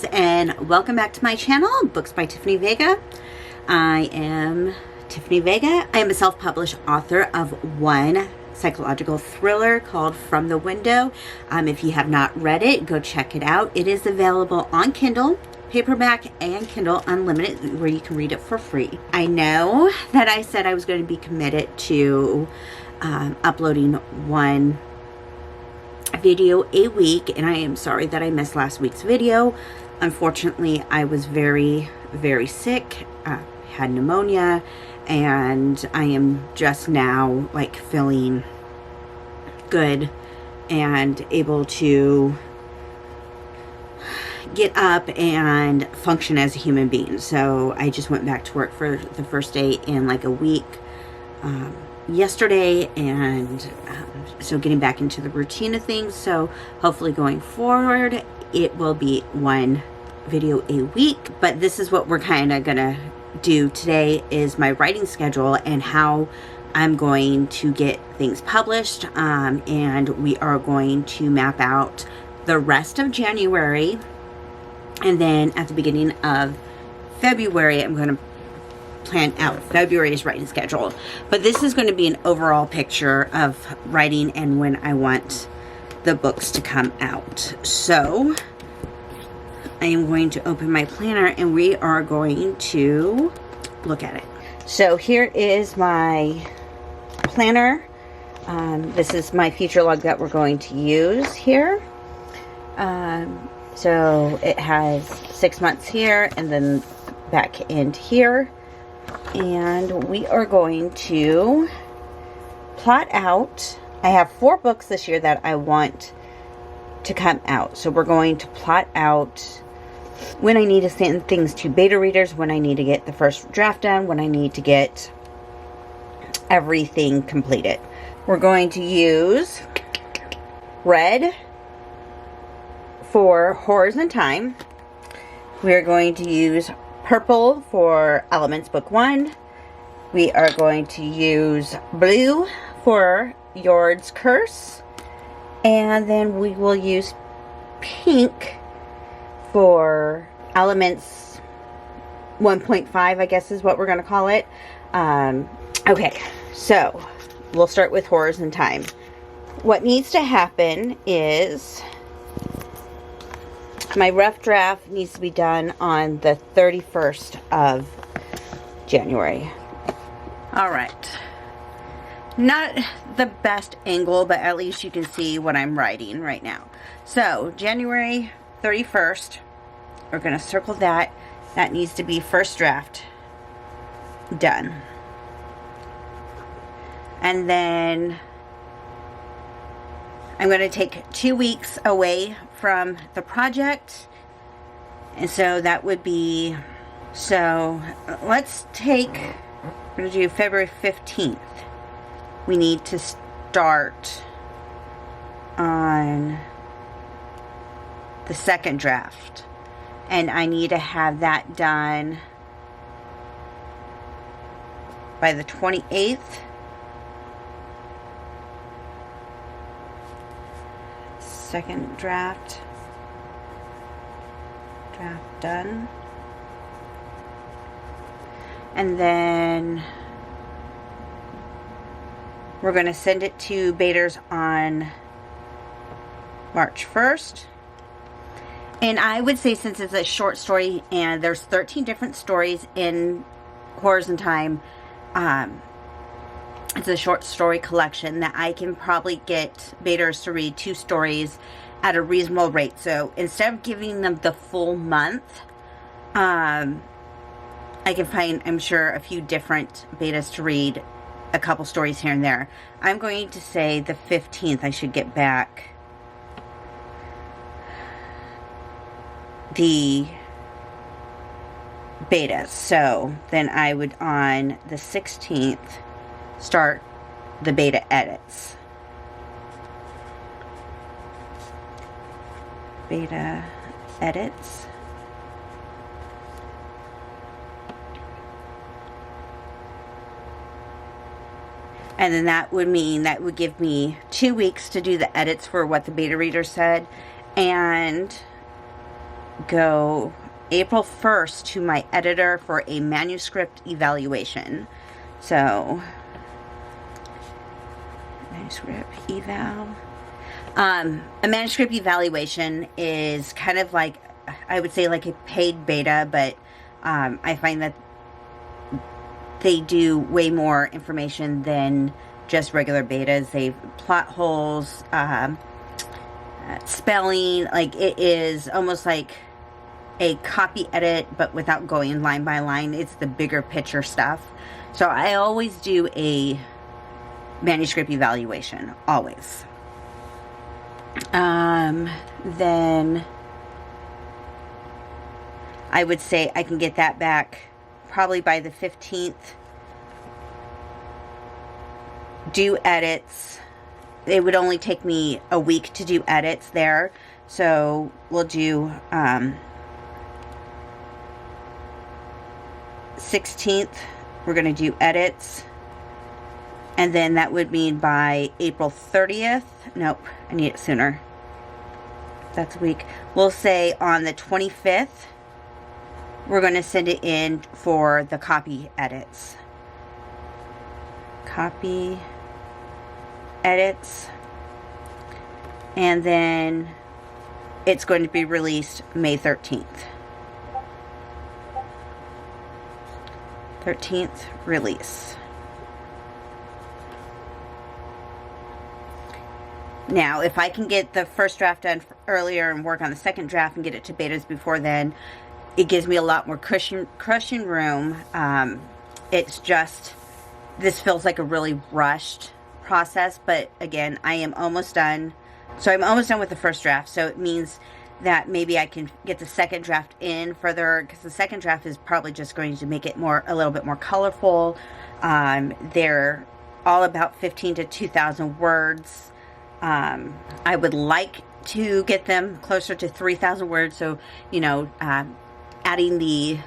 guys, and welcome back to my channel, Books by Tiffany Vega. I am Tiffany Vega. I am a self-published author of one psychological thriller called From the Window. If you have not read it, go check it out. It is available on Kindle, paperback, and Kindle Unlimited, where you can read it for free. I know that I said I was going to be committed to uploading one video a week, and I am sorry that I missed last week's video. Unfortunately, I was very sick, had pneumonia, and I am just now like feeling good and able to get up and function as a human being. So I just went back to work for the first day in like a week yesterday, and so getting back into the routine of things. So hopefully going forward it will be one video a week, but this is what we're kind of gonna do today, is my writing schedule and how I'm going to get things published, and we are going to map out the rest of January, and then at the beginning of February I'm going to plan out February's writing schedule. But this is going to be an overall picture of writing and when I want the books to come out. So I am going to open my planner and we are going to look at it. So here is my planner. This is my future log that we're going to use here. So it has 6 months here and then back into here. And we are going to plot out, I have 4 books this year that I want to come out. So we're going to plot out when I need to send things to beta readers, when I need to get the first draft done, when I need to get everything completed. We're going to use red for Horrors in Time. We're going to use purple for Elements Book 1. We are going to use blue for Yord's Curse. And then we will use pink for Elements 1.5, I guess is what we're going to call it. Okay, so we'll start with Horrors in Time. What needs to happen is my rough draft needs to be done on the 31st of January. Alright. Not the best angle, but at least you can see what I'm writing right now. So, January 31st, we're going to circle that. That needs to be first draft done. And then I'm going to take 2 weeks away from the project, and so that would be, so let's take, we're going to do February 15th. We need to start on the second draft, and I need to have that done by the 28th. Second draft done, and then we're going to send it to betas on March 1st. And I would say, since it's a short story and there's 13 different stories in Horrors in Time, it's a short story collection that I can probably get betas to read 2 stories at a reasonable rate. So instead of giving them the full month, I can find, I'm sure, a few different betas to read a couple stories here and there. I'm going to say the 15th I should get back the betas. So then I would, on the 16th, start the beta edits. Beta edits. And then that would mean, that would give me 2 weeks to do the edits for what the beta reader said, and go April 1st to my editor for a manuscript evaluation. So, manuscript eval. A manuscript evaluation is kind of like, I would say like a paid beta, but I find that they do way more information than just regular betas. They've plot holes, spelling, like it is almost like a copy edit, but without going line by line. It's the bigger picture stuff. So I always do a manuscript evaluation, always. Then I would say I can get that back probably by the 15th. Do edits. It would only take me a week to do edits there. So we'll do 16th. We're going to do edits. And then that would mean by April 30th. Nope, I need it sooner. That's a week. We'll say on the 25th, we're going to send it in for the copy edits. Copy edits. And then it's going to be released May 13th. 13th release. Now, if I can get the first draft done earlier and work on the second draft and get it to betas before then, it gives me a lot more cushion room. It's just, this feels like a really rushed process, but again, I am almost done. So I'm almost done with the first draft, so it means that maybe I can get the second draft in further, because the second draft is probably just going to make it a little bit more colorful. They're all about 15 to 2,000 words. I would like to get them closer to 3,000 words, so, you know, adding the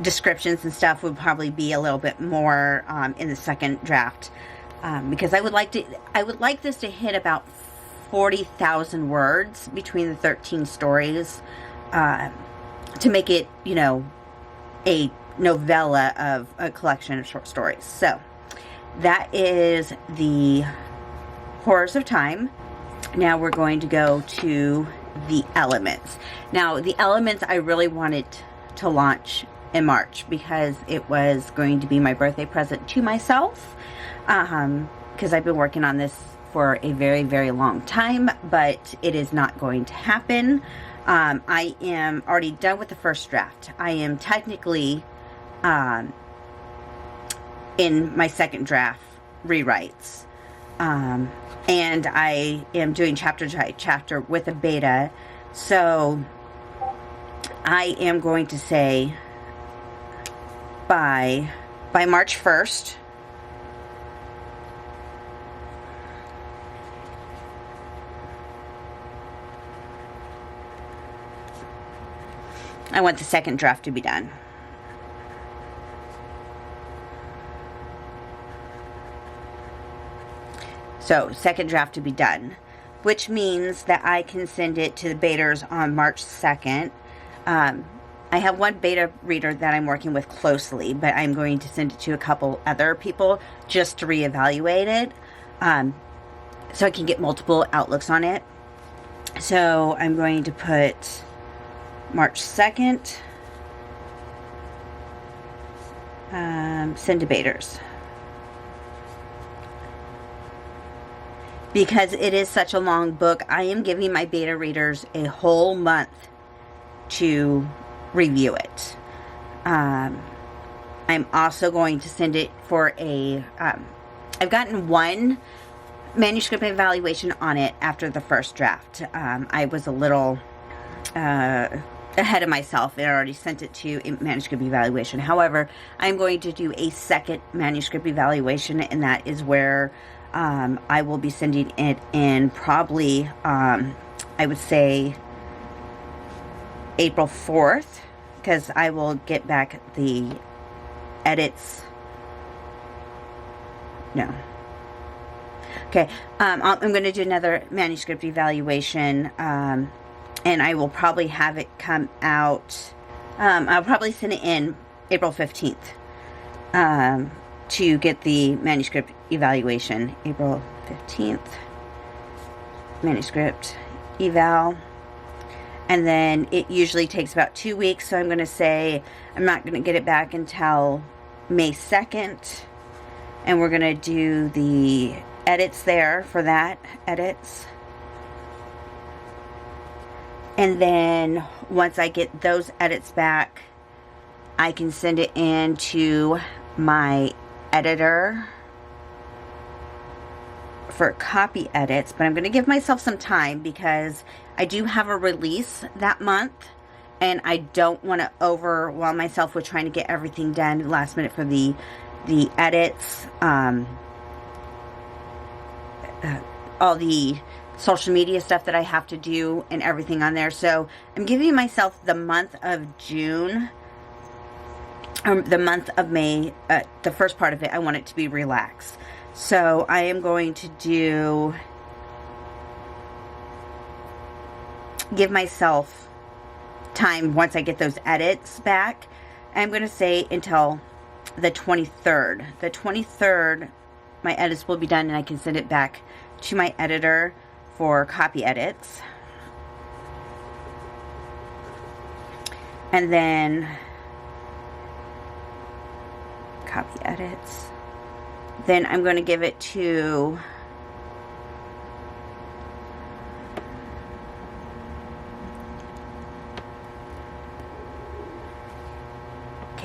descriptions and stuff would probably be a little bit more in the second draft, because I would like this to hit about 40,000 words between the 13 stories, to make it, you know, a novella of a collection of short stories. So that is the Horrors of Time. Now we're going to go to the Elements. Now the Elements I really wanted to launch in March because it was going to be my birthday present to myself, because I've been working on this for a very, very long time, but it is not going to happen. I am already done with the first draft. I am technically in my second draft rewrites. And I am doing chapter by chapter with a beta. So I am going to say by March 1st, I want the second draft to be done. So, second draft to be done, which means that I can send it to the betas on March 2nd. I have one beta reader that I'm working with closely, but I'm going to send it to a couple other people just to reevaluate it, so I can get multiple outlooks on it. So, I'm going to put March 2nd, send to betas. Because it is such a long book, I am giving my beta readers a whole month to review it. I'm also going to send it for a... I've gotten one manuscript evaluation on it after the first draft. I was a little ahead of myself and already sent it to a manuscript evaluation. However, I'm going to do a second manuscript evaluation, and that is where... I will be sending it in probably, I would say, April 4th, because I will get back the edits. No. Okay, I'm going to do another manuscript evaluation and I will probably have it come out, I'll probably send it in April 15th to get the manuscript evaluation. April 15th, manuscript eval. And then it usually takes about 2 weeks, so I'm going to say I'm not going to get it back until May 2nd. And we're going to do the edits there for that, edits. And then once I get those edits back, I can send it in to my editor for copy edits. But I'm going to give myself some time because I do have a release that month, and I don't want to overwhelm myself with trying to get everything done last minute for the edits, all the social media stuff that I have to do and everything on there. So I'm giving myself the month of June, or the month of May, the first part of it. I want it to be relaxed. So I am going to give myself time once I get those edits back. I'm going to say until the 23rd. The 23rd, my edits will be done, and I can send it back to my editor for copy edits. And then copy edits. Then I'm going to give it to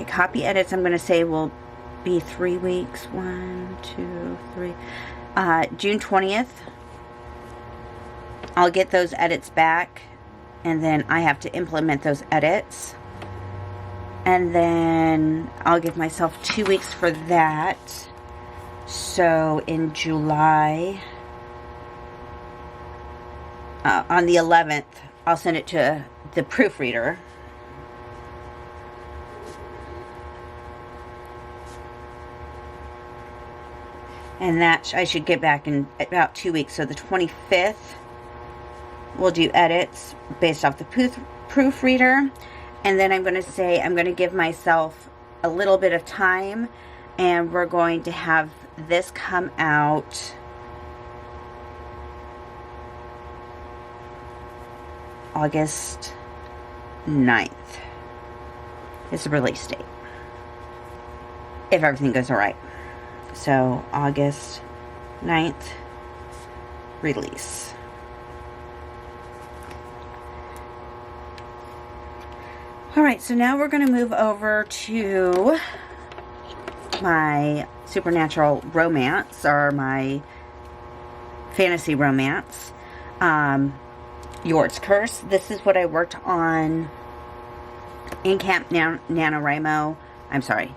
copy edits. I'm going to say will be 3 weeks. 1, 2, 3. June 20th. I'll get those edits back, and then I have to implement those edits. And then I'll give myself 2 weeks for that. So in July, on the 11th, I'll send it to the proofreader. And that I should get back in about 2 weeks. So the 25th, we'll do edits based off the proofreader. And then I'm going to say I'm going to give myself a little bit of time. And we're going to have this come out August 9th. It's the release date, if everything goes all right. So August 9th release. Alright, so now we're going to move over to my supernatural romance, or my fantasy romance, Yord's Curse. This is what I worked on in Camp Nanowrimo. I'm sorry.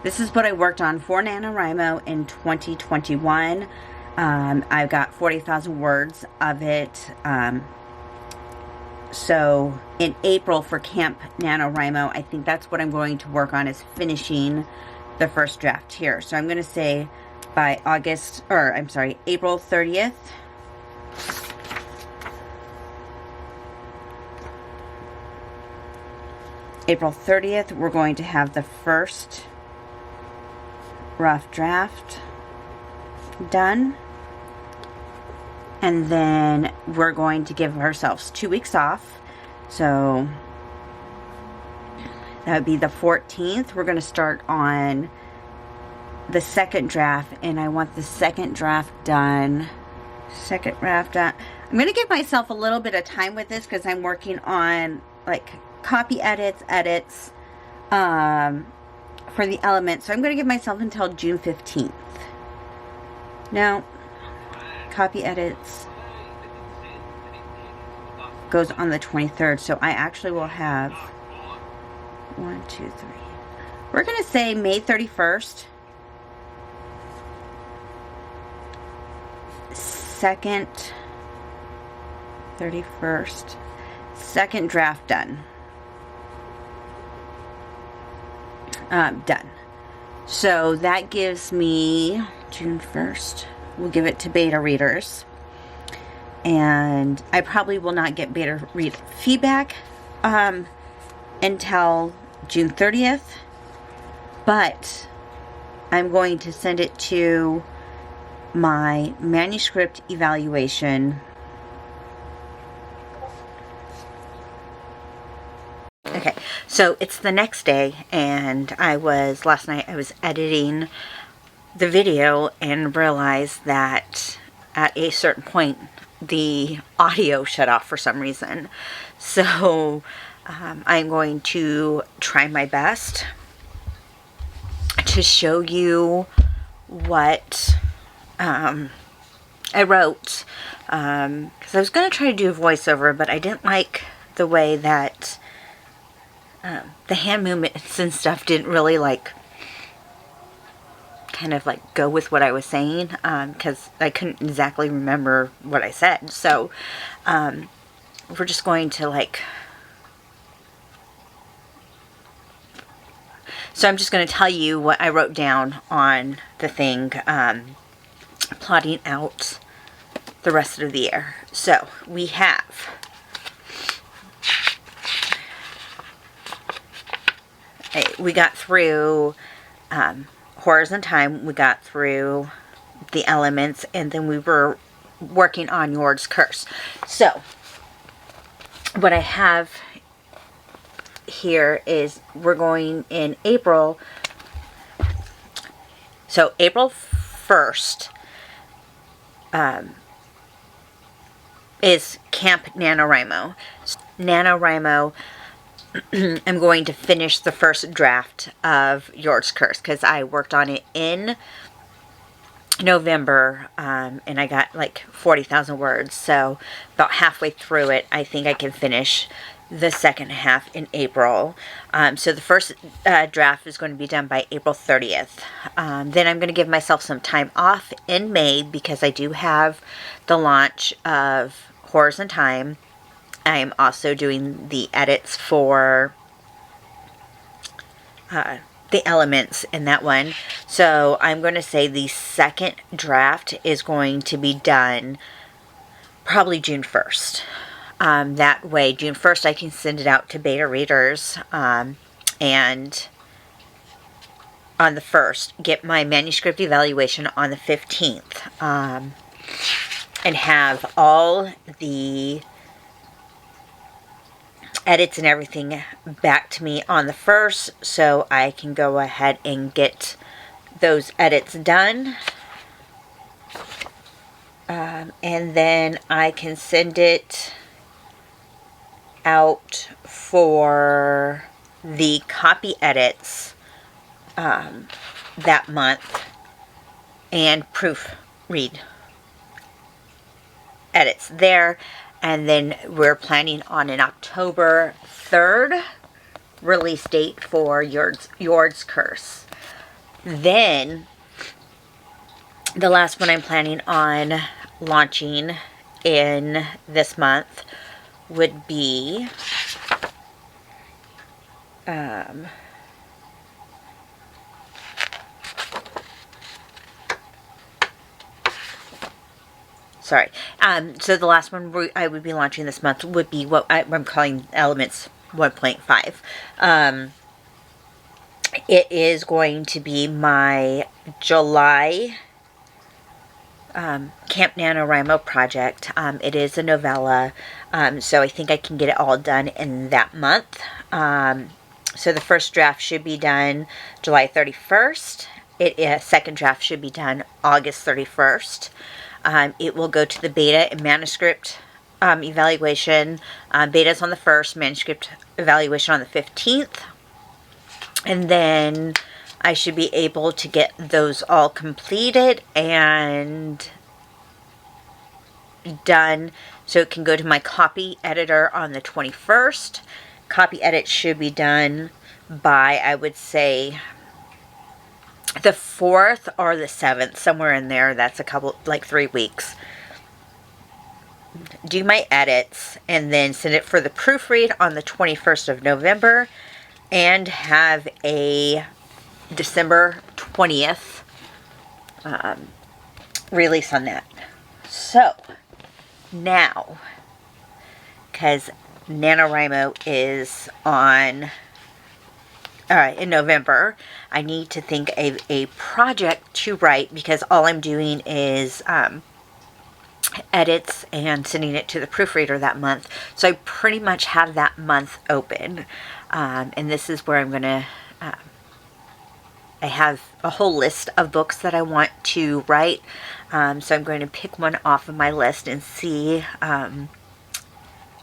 This is what I worked on for Nanowrimo in 2021. I've got 40,000 words of it. So in April for Camp Nanowrimo, I think that's what I'm going to work on, is finishing the first draft here. So I'm going to say by April 30th. April 30th, we're going to have the first rough draft done. And then we're going to give ourselves 2 weeks off. So that would be the 14th. We're going to start on the second draft, and I want the second draft done. I'm going to give myself a little bit of time with this because I'm working on like copy edits for the elements. So I'm going to give myself until June 15th. Now, copy edits goes on the 23rd, so I actually will have 1, 2, 3. We're going to say May 31st. Second, 31st. Second draft done. Done. So that gives me June 1st. We'll give it to beta readers. and I probably will not get beta read feedback until June 30th, but I'm going to send it to my manuscript evaluation. Okay, so it's the next day, and last night I was editing the video and realized that at a certain point the audio shut off for some reason. So I'm going to try my best to show you what I wrote, because I was going to try to do a voiceover, but I didn't like the way that the hand movements and stuff didn't really kind of go with what I was saying, because I couldn't exactly remember what I said. So we're just going to so I'm just going to tell you what I wrote down on the thing, plotting out the rest of the year. So we have we got through Horrors in Time, we got through the elements, and then we were working on Yord's Curse. So what I have here is we're going in April. So April 1st is Camp Nanowrimo. Nanowrimo, I'm going to finish the first draft of Yord's Curse, because I worked on it in November, and I got 40,000 words. So about halfway through it, I think I can finish the second half in April. So the first draft is going to be done by April 30th. Then I'm going to give myself some time off in May, because I do have the launch of Horrors in Time. I am also doing the edits for the elements in that one. So I'm going to say the second draft is going to be done probably June 1st. That way, June 1st, I can send it out to beta readers, and on the 1st, get my manuscript evaluation on the 15th, and have all the edits and everything back to me on the 1st, so I can go ahead and get those edits done. And then I can send it out for the copy edits that month, and proofread edits there. And then we're planning on an October 3rd release date for Yord's Curse. Then the last one I'm planning on launching in this month would be so the last one I would be launching this month would be what I'm calling Elements 1.5. It is going to be my July Camp NaNoWriMo project. It is a novella, so I think I can get it all done in that month. So the first draft should be done July 31st. Second draft should be done August 31st. It will go to the beta and manuscript evaluation. Beta's on the 1st, manuscript evaluation on the 15th. And then I should be able to get those all completed and done, so it can go to my copy editor on the 21st. Copy edit should be done by, I would say, the 4th or the 7th, somewhere in there. That's a couple, 3 weeks. Do my edits and then send it for the proofread on the 21st of November, and have a December 20th release on that. So now, because NaNoWriMo is on in November, I need to think of a project to write, because all I'm doing is edits and sending it to the proofreader that month. So I pretty much have that month open. And this is where I'm going to, I have a whole list of books that I want to write. So I'm going to pick one off of my list and see.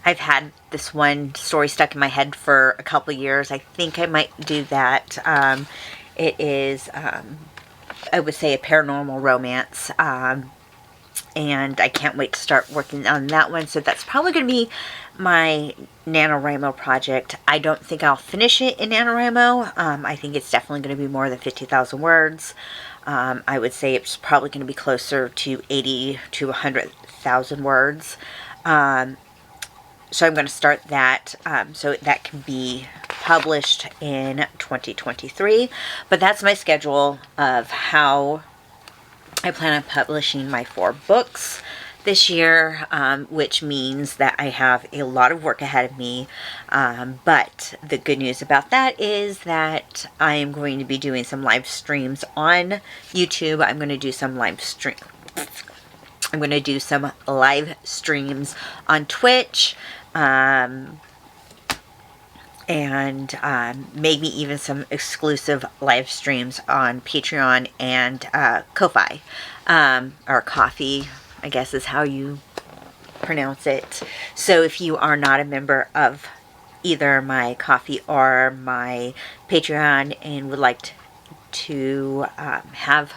I've had this one story stuck in my head for a couple of years. I think I might do that. It is, I would say, a paranormal romance. And I can't wait to start working on that one. So that's probably going to be my NaNoWriMo project. I don't think I'll finish it in NaNoWriMo. I think it's definitely going to be more than 50,000 words. I would say it's probably going to be closer to 80 to 100,000 words. So I'm going to start that so that can be published in 2023. But that's my schedule of how I plan on publishing my 4 books this year, which means that I have a lot of work ahead of me. But the good news about that is that I am going to be doing some live streams on YouTube. I'm going to do some live streams on Twitch. And maybe even some exclusive live streams on Patreon and Ko-Fi, or Coffee, I guess is how you pronounce it. So if you are not a member of either my Coffee or my Patreon and would like to have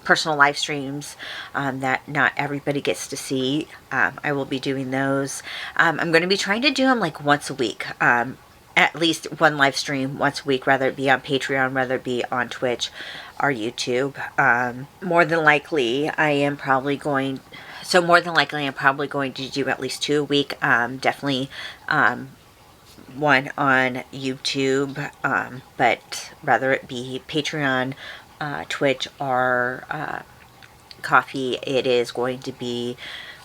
personal live streams that not everybody gets to see, I will be doing those. I'm going to be trying to do them like once a week. At least one live stream once a week, whether it be on Patreon, whether it be on Twitch or YouTube. More than likely, I am probably going to do at least 2 a week. Definitely one on YouTube, but whether it be Patreon, Twitch, or Coffee, it is going to be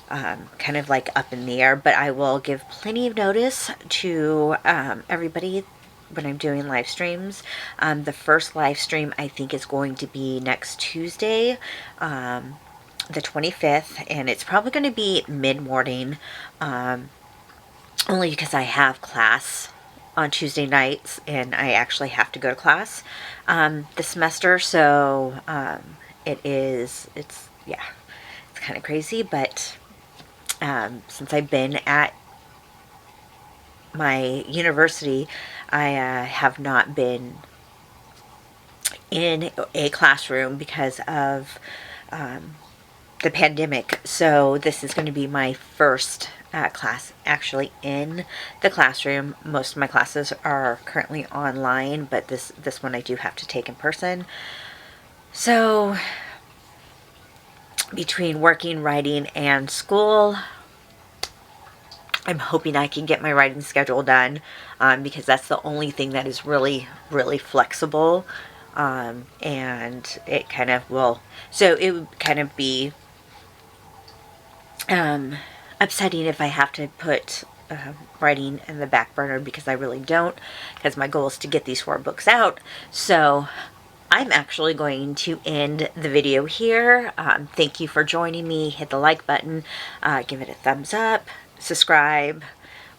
kind of like up in the air, but I will give plenty of notice to everybody when I'm doing live streams. The first live stream I think is going to be next Tuesday, the 25th, and it's probably going to be mid-morning, only because I have class on Tuesday nights, and I actually have to go to class this semester, so it's kind of crazy, but since I've been at my university, I have not been in a classroom because of the pandemic. So this is going to be my first class actually in the classroom. Most of my classes are currently online, but this one I do have to take in person. So between working, writing, and school, I'm hoping I can get my writing schedule done, because that's the only thing that is really, really flexible, and it kind of will, so it would kind of be upsetting if I have to put writing in the back burner, because I really don't, because my goal is to get these 4 books out. So I'm actually going to end the video here. Thank you for joining me. Hit the like button, give it a thumbs up, subscribe,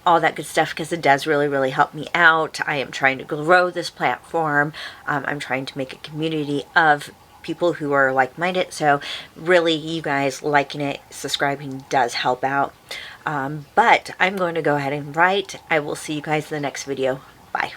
all that good stuff, because it does really, really help me out. I am trying to grow this platform. I'm trying to make a community of people who are like-minded, so really you guys liking it, subscribing does help out. But I'm going to go ahead and write. I will see you guys in the next video. Bye.